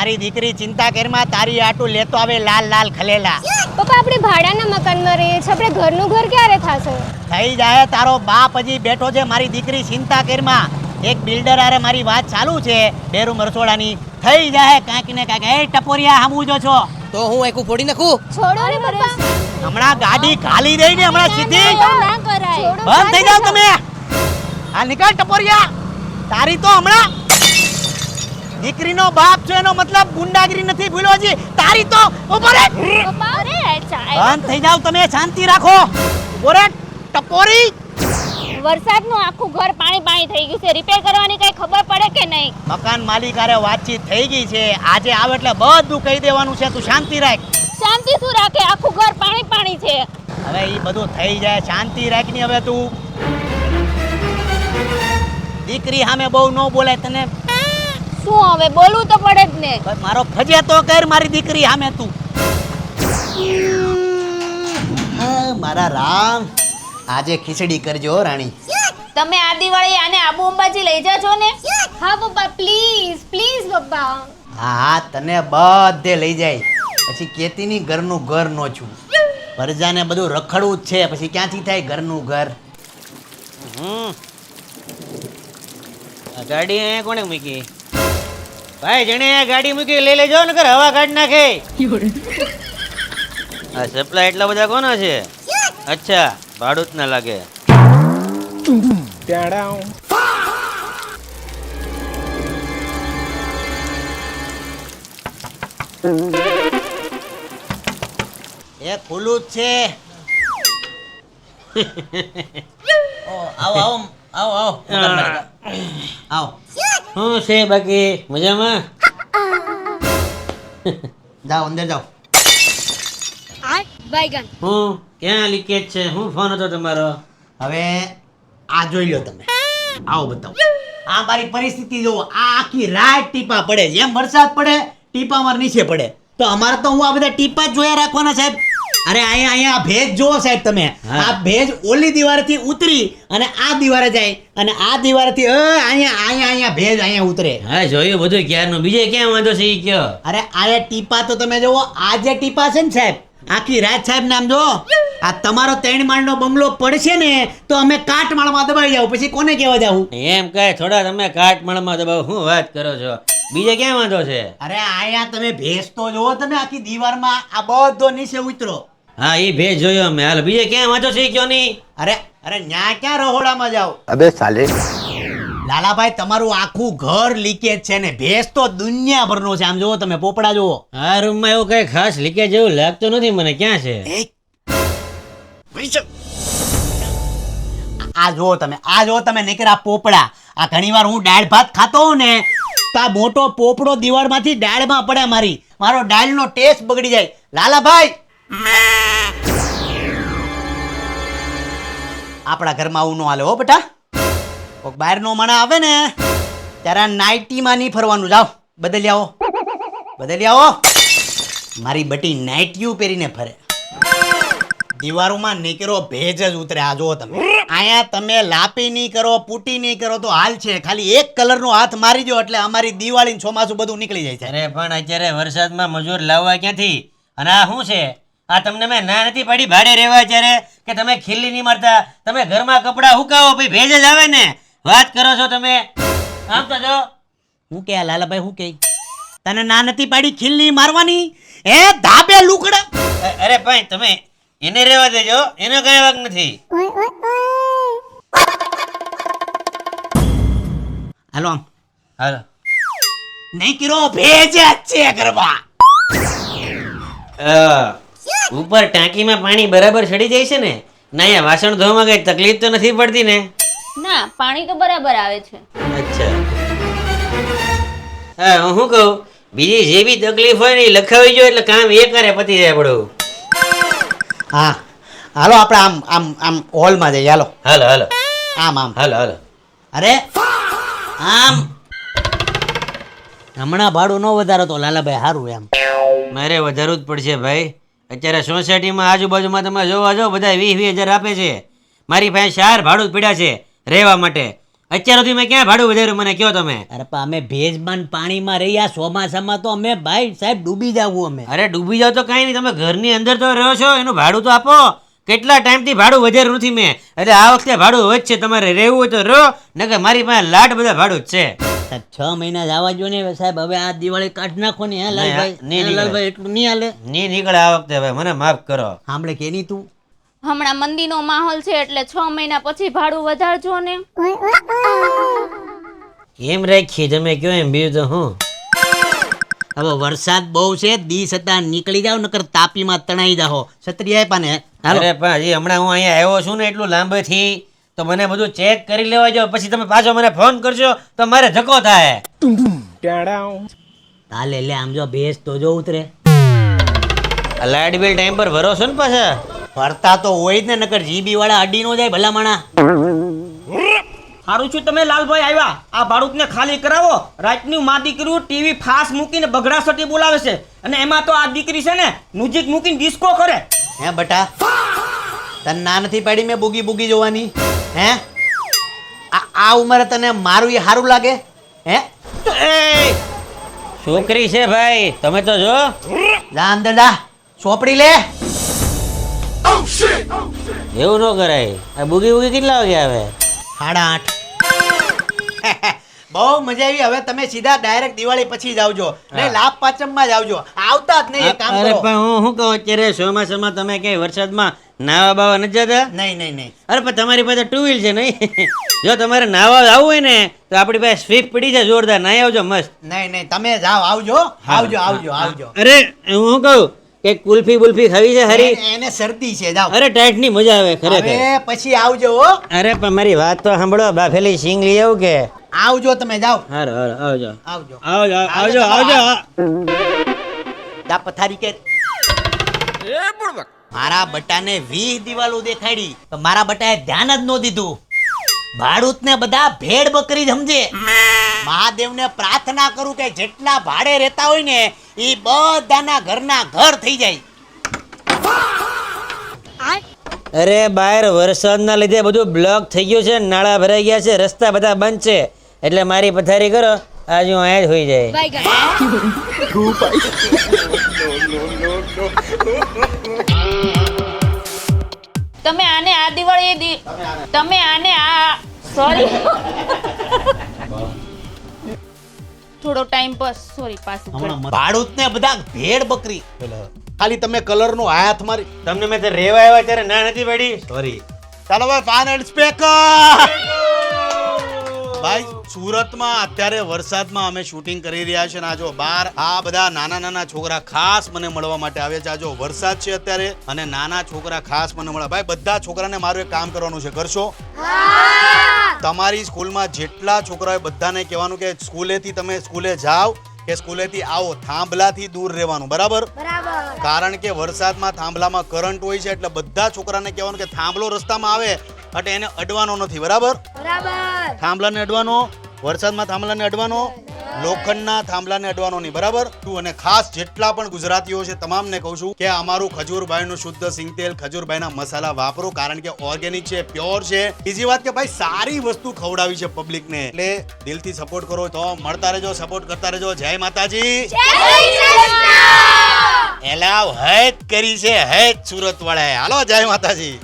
મારી દીકરી ચિંતા કરમાં તારી આટું લેતો આવે લાલ લાલ ખલેલા. પપ્પા આપણે ભાડાના મકાનમાં રહીએ છીએ, આપણે ઘરનું ઘર ક્યારે થશે? થઈ જાય. તારો બાપ હજી બેઠો છે. મારી દીકરી ચિંતા કરમાં. એક બિલ્ડર આરે મારી વાત ચાલુ છે બેરૂમ રસોડાની. થઈ જાય કાંઈક ને કાંઈક. એ ટપોરિયા હમું જો છો તો હું એકું ફોડી નાખું? છોડો ને પપ્પા. હમણાં ગાડી ખાલી દઈ ને હમણાં સીધી ના કરાય. બંધ થઈ જાવ તમે. આ નીકળ ટપોરિયા. તારી તો હમણાં દીકરીનો બાપ છે એનો મતલબ ગુંડાગીરી નથી ભૂલ્યો જી. તારી તો ઉભો રે. પપ્પા અરે બંધ થઈ જાવ તમે. શાંતિ રાખો. ઉભો રે ટપોરી. વરસાદનું આખું ઘર પાણી પાણી થઈ ગયું છે. રિપેર કરવાની કઈ ખબર પડે કે નહીં? મકાન માલિક હારે વાતચીત થઈ ગઈ છે. આજે આવે એટલે બધું કહી દેવાનું છે. તું શાંતિ રાખ. શાંતિ શું રાખે? આખું ઘર પાણી પાણી છે. હવે ઈ બધું થઈ જાય. શાંતિ રાખ ની. હવે તું દીકરી સામે બહુ ન બોલાય તને. શું હવે બોલવું તો પડે જ ને. મારો ફજે તો કર મારી દીકરી સામે તું. મારા રામ આજે ખીચડી કરજો રાણી. તમે આ દિવાળી આને આબુ અંબાજી લઈ જાજો ને. હા પપ્પા પ્લીઝ પ્લીઝ પપ્પા. હા તને બધે લઈ જાય. પછી કેતીની ઘરનું ઘર નો છું. પરજાને બધું રખડવું જ છે. પછી ક્યાંથી થાય ઘરનું ઘર? ગાડી અહીંયા કોણે મૂકી? ભાઈ જણે ગાડી મૂકી લઈ લેજો ને કર હવા કાઢ નાખે. આ સપ્લાય એટલા બધા કોના છે? અચ્છા ભાડું જ ના લાગે. એ ખુલ્લું જ છે. આવો આવો આવો આવો આવો. શું છે બાકી મજામાં? જાઓ અંદર જાઓ. હું ક્યાં લીકેજ છે? હું ફોન હતો તમારો? હવે આ જોઈ લો તમે. આવો બતાવો. આ મારી પરિસ્થિતિ જોવો. આ આખી રાત ટીપા પડે. જેમ વરસાદ પડે ટીપા અમારે નીચે પડે. તો અમારે તો હું આ બધા ટીપા જ જોયા રાખવાના સાહેબ. અરે અહીંયા ભેજ જોવો સાહેબ તમે. આ ભેજ ઓલી દિવારથી ઉતરી અને આ દિવારે જાય અને આ દિવારથી અહીંયા ભેજ અહીંયા ઉતરે. હા જોયું બધું ક્યારનું. બીજે ક્યાં વાંધો છે ઈ કયો? અરે આ ટીપા તો તમે જોવો. આ જે ટીપા છે ને સાહેબ આખી રાત સાહેબ નામ જો. આ તમારો 3 માળનો બંગલો પડશે ને તો અમે કાટમાળમાં દબાઈ જાવ. પછી કોને કહેવા જાવું? એમ કહે થોડા તમે કાટમાળમાં દબાવો. શું વાત કરો છો? બીજે ક્યાં વાંધો છે? અરે આયા તમે ભેજ તો જોવો તમે. આખી દીવારમાં આ બધો નીચે ઉતરો. હા ઈ ભેજ જોયો અમે. હાલ બીજે ક્યાં વાંધો છે ઈ કયો નહીં? અરે ન્યા ક્યાં રહોડામાં જાવ? અબે સાલે લાલાભાઈ તમારું આખું ઘર લીકેજ છે ને ભેજ તો દુનિયાભરનો છે. આમ જોવો તમે પોપડા જોવો. આ રૂમમાં એવું કઈ ખાસ લીકેજ જેવું લાગતું નથી મને. ક્યાં છે? આ જો તમે નીકળ્યા પોપડા. આ ઘણીવાર હું દાળ ભાત ખાતો હોઉં ને તો આ મોટો પોપડો દિવાળમાંથી દાળમાં પડે. મારો દાળનો ટેસ્ટ બગડી જાય. લાલાભાઈ આપણા ઘરમાં આવું ન હાલે હો બેટા. કોઈક બહારનો માણસ આવે ને ત્યારે નાઇટીમાં નહીં ફરવાનું. જાઓ બદલી આવો. મારી બટી નાઇટીયું પહેરીને ફરે. દિવારોમાં નીકળો ભેજ જ ઉતરે. આ જુઓ તમે. અહીંયા તમે લાપી નહીં કરો પૂટી નહીં કરો તો હાલ છે. ખાલી એક કલરનો હાથ મારી દો એટલે અમારી દિવાળી ચોમાસું બધું નીકળી જાય છે. અરે પણ અત્યારે વરસાદમાં મજૂર લાવવા ક્યાંથી? અને આ શું છે? આ તમને મેં ના નથી પાડી ભાડે રહેવા ત્યારે કે તમે ખીલ્લી નહીં મારતા? તમે ઘરમાં કપડાં હુકાવો પછી ભેજ જ આવે ને. વાત કરો છો તમે. આમ તો જો હું કે લાલાભાઈ હું કે તને ના નથી પાડી ખીલ્લી મારવાની? એ ધાબે લુકડા. અરે ભાઈ તમે એને રહેવા દેજો. એનો કઈ વાક નથી. હાલો આમ હાલો. નહીં કીરો ભેજ જ છે ઘરમાં. ઉપર ટાંકીમાં પાણી બરાબર ચડી જાય છે ને? ના અહીંયા વાસણ ધોવામાં કઈ તકલીફ તો નથી પડતી ને? ના પાણી તો બરાબર આવે છે. અચ્છા હા હું શું કહું, બીજી જે બી તકલીફ હોય ને એ લખાવી જો એટલે કામ એ કરે પતી જાય પડું. હા હાલો આપણે આમ આમ આમ હોલમાં જઈએ. હાલો હાલો હાલો આમ આમ હાલો હાલો. અરે આમ હમણાં ભાડું ન વધારો તો લાલાભાઈ સારું એમ. મારે વધારવું જ પડશે ભાઈ. અત્યારે સોસાયટીમાં આજુબાજુમાં તમે જોવા જાઓ બધા 20,000 આપે છે. મારી પાસે 4 ભાડું જ પડ્યા છે રહેવા માટે. અત્યાર સુધી મેં ક્યાં ભાડું વધાર્યું મને કયો તમે? અરે પણ અમે ભેજબાન પાણીમાં રહ્યા, ચોમાસામાં તો અમે ભાઈ સાહેબ ડૂબી જાવું અમે. અરે ડૂબી જાવ તો કાંઈ નહીં, તમે ઘરની અંદર તો રહો છો, એનું ભાડું તો આપો. કેટલા ટાઈમથી ભાડું વધાર્યું નથી મેં, એટલે આ વખતે ભાડું વધશે. તમારે રહેવું હોય તો રહો, નકર મારી પાસે લાટ બધા ભાડું જ છે. સાહેબ 6 મહિના જવા જો ને સાહેબ, હવે આ દિવાળી કાઢ નાખો ને. હે લાલભાઈ, નહીં નીકળે. લાલભાઈ એટલું નહીં હાલે. નહીં નીકળે આ વખતે, હવે મને માફ કરો. સાંભળે કે નહીં તું? હમણાં મંદીનો માહોલ છે એટલે 6 મહિના પછી ભાડું વધારજો ને. એમ રાખીએ તમે કયો એમ, બીજું તો હું. હવે વરસાદ બહુ છે, દી છતાં નીકળી જાવ નકર તાપીમાં તણાઈ જાઓ. છત્રી આપ્યા ને હાલો. અરે પણ હજી હમણાં હું અહીંયા આવ્યો છું ને એટલું લાંબેથી, તો મને બધું ચેક કરી લેવા જો, પછી તમે પાછો મને ફોન કરજો તો મારે ધક્કો થાય. તાલે લે આમ જો ભેજ તો જો ઉતરે. આ લાઇટ બિલ ટાઈમ પર ભરો છો ને પાછા? ભરતા તો હોય જ ને, નકર જીબી વાળા અડી નો જાય ભલા માણા. સારું છું તમે લાલભાઈ આવ્યા. આ ભાડુકને ખાલી કરાવો. રાતની માં દીકરીઓ ટીવી ફાસ મૂકીને બગડાસટી બોલાવે છે, અને એમાં તો આ દીકરી છે ને મ્યુઝિક મૂકીને ડિસ્કો કરે. હે બટા, તને ના નથી પાડી મેં બુગી બુગી જોવાની? હે આ ઉંમરે તને મારું એ સારું લાગે? હે એ છોકરી છે ભાઈ, તમે તો જો. જા અંદર જા, ચોપડી લે. એવું ન કરાય. આ બુગી બુગી કેટલા વાગે આવે? 8:30. બહુ મજા આવી. હવે તમે સીધા ડાયરેક્ટ દિવાળી પછી જ આવજો, નહીં લાભ પાંચમમાં જ આવજો. આવતા જ નહીં, એક કામ અરે કરો. પણ હું શું કહું, અત્યારે ચોમાસામાં તમે ક્યાંય વરસાદમાં નાવા બાવા નથી જતા? નહીં નહીં નહીં. અરે પણ તમારી પાસે 2 વ્હીલ છે નહીં? જો તમારે નાવા આવવું હોય ને તો આપણી પાસે સ્વિફ્ટ પડી છે જોરદાર, નાઈ આવજો મસ્ત. નહીં નહીં, તમે જાઓ, આવજો આવજો આવજો આવજો. અરે હું શું કહું કે કુલ્ફી બુલ્ફી ખાવી છે હરી? એને શરદી છે, જાઓ. અરે ટાઈટ ની મજા આવે ખરેખર. હવે પછી આવજો હો. અરે પણ મારી વાત તો સાંભળો, બાફેલી સિંગ લઈ આવું કે? આવજો તમે, જાઓ હારું હારું આવજો આવજો આવજો આવજો આવજો. દા પથારી કે મારા બટાને 20 દિવાલો દેખાડી તો મારા બટાએ ધ્યાન જ ન દીધું. ભાડૂત ને બધા ભેડ બકરી જ સમજે. મહાદેવને પ્રાર્થના કરું કે જેટલા ભાડે રહેતા હોય ને એ બધાના ઘરના ઘર થઈ જાય. અરે બહાર વરસાદના લીધે બધું બ્લોક થઈ ગયું છે, નાળા ભરાઈ ગયા છે, રસ્તા બધા બંધ છે, એટલે મારી પથારી કરો, આજ હું અહીંયા જ હોઈ જાય. તમે આને આ દિવાળી તમે આને આ સોરી થોડો ટાઈમ પાસ સોરી પાછું ભાડૂત ને બધા ભેડ બકરી. ખાલી તમે કલર નો હાથ મારી. તમને મેં તો રેવા આવ્યા ત્યારે ના નથી પડી, સોરી. ચાલો ભાઈ, ફાઇનલ સ્પીકર. ભાઈ સુરતમાં અત્યારે વરસાદમાં અમે શૂટિંગ કરી રહ્યા છે ને આ જો બાર આ બધા નાના નાના છોકરા ખાસ મને મળવા માટે આવે છે. આ જો વરસાદ છે અત્યારે અને નાના છોકરા ખાસ મને મળે. ભાઈ બધા છોકરાને મારું એક કામ કરવાનું છે, કરશો? તમારી સ્કૂલમાં જેટલા છોકરા હોય બધાને કહેવાનું કે સ્કૂલેથી તમે સ્કૂલે જાઓ કે સ્કૂલેથી આવો થાંભલાથી દૂર રહેવાનું, બરાબર? કારણ કે વરસાદમાં થાંભલામાં કરંટ હોય છે, એટલે બધા છોકરાને કહેવાનું કે થાંભલો રસ્તામાં આવે એટલે એને અડવાનો નથી, બરાબર? થાંભલાને અડવાનો, વરસાદમાં થાંભલાને અડવાનો, લોખંડના થાંભલાને અડવાનો નહીં, બરાબર? તું અને ખાસ જેટલા પણ ગુજરાતીઓ છે તમામને કહું છું કે અમારું ખજૂરભાઈનું શુદ્ધ સિંગતેલ, ખજૂરભાઈના મસાલા વાપરો, કારણ કે ઓર્ગેનિક છે, પ્યોર છે. બીજી વાત કે ભાઈ સારી વસ્તુ ખવડાવી છે પબ્લિકને, એટલે દિલથી સપોર્ટ કરો. તો મળતા રહેજો, સપોર્ટ કરતા રહેજો. જય માતાજી. એલાવ હેત કરી છે હેત સુરત વાળાએ. હાલો, જય માતાજી.